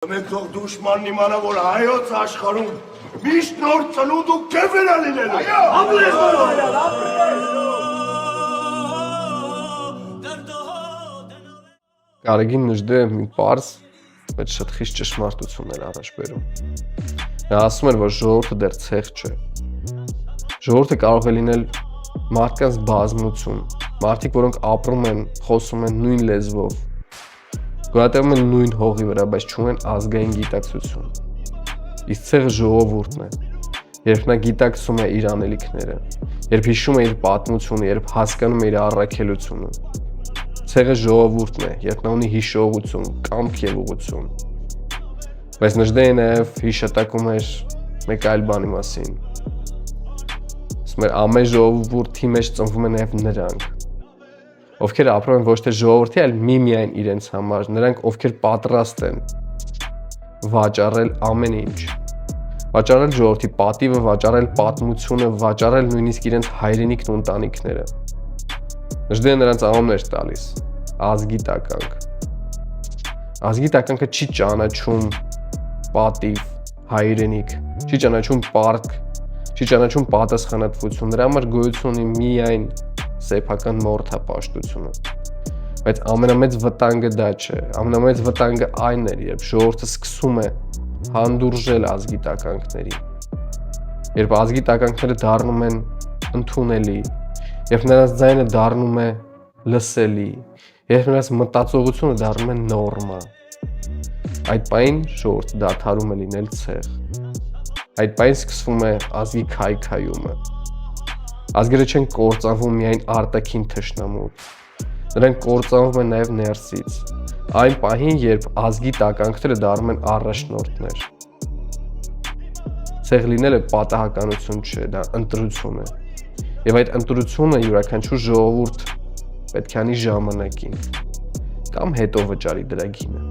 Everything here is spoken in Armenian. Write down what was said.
Մենք թող դուշմանն իմանա, որ հայոց աշխարհում միշտ նոր ծնունդ ու կեֆեր է լինելու։ Ապրես բոլորը, ապրես։ Գարեգին Նժդեը մի պարզ, բայց շատ խիստ ճշմարտություն էր առաջ բերում։ Նա ասում էր, որ ժողովուրդը դեռ ցեղ չէ։ Ժողովուրդը կարող է լինել մարդկանց բազմություն, մարդիկ, որոնք ապրում են, խոսում են նույն լեզվով, գոյատևում են նույն հողի վրա, բայց չունեն ազգային գիտակցություն։ Իսկ ցեղը ժողովուրդն է, երբ նա գիտակցում է իր անելիքները, երբ հիշում է իր պատմությունը, երբ հասկանում է իր առաքելությունը։ Ցեղը ժողովուրդն է, երբ նա ունի հիշողություն, կամք եւ ուղղություն։ Բայց Նժդեը նաև հիշատակում էր մեկ այլ բանի մասին։ Ասում էր, ամեն ժողովրդի մեջ ծնվում են նաև նրանք, ովքեր ապրում են ոչ թե ժողովրդի, այլ միմիայն իրենց համար, նրանք, ովքեր պատրաստ են վաճառել ամեն ինչ։ Վաճառել ժողովրդի պատիվը, վաճառել պատմությունը, վաճառել նույնիսկ իրենց հայրենիքն ու ընտանիքները։ Նժդեը նրանց անուններ տալիս ազգի տականք։ Ազգի տականքը չի ճանաչում պատիվ, հայրենիք, չի ճանաչում պարտք, չի ճանաչում պատասխանատվություն, նրա համար գոյություն ունի միայն սեփական մորթապաշտությունը։ Բայց ամենամեծ վտանգը դա չէ, ամենամեծ վտանգը այն էր, երբ ժողովուրդը սկսում է հանդուրժել ազգի տականքների, երբ ազգի տականքները դառնում են ընդունելի, երբ նրանց ձայնը դառնում է լսելի, երբ նրանց մտածողությունը դառնում է նորմա, այդ պահին ժողովուրդը դադարում է լինել ցեղ, այդ պահին սկսվում է ազգի քայքայումը։ Ազգերը չեն կործանվում միայն արտաքին թշնամուց, նրանք կործանվում են նաև ներսից, այն պահին, երբ ազգի տականքները դառնում են առաջնորդներ։ Ցեղ լինելը պատահականություն չէ, դա ընտրություն է։ Եվ այդ ընտրությունը յուրաքանչյուր ժողովուրդ պետք է անի ժամանակին կամ հետո վճարի դրա գինը։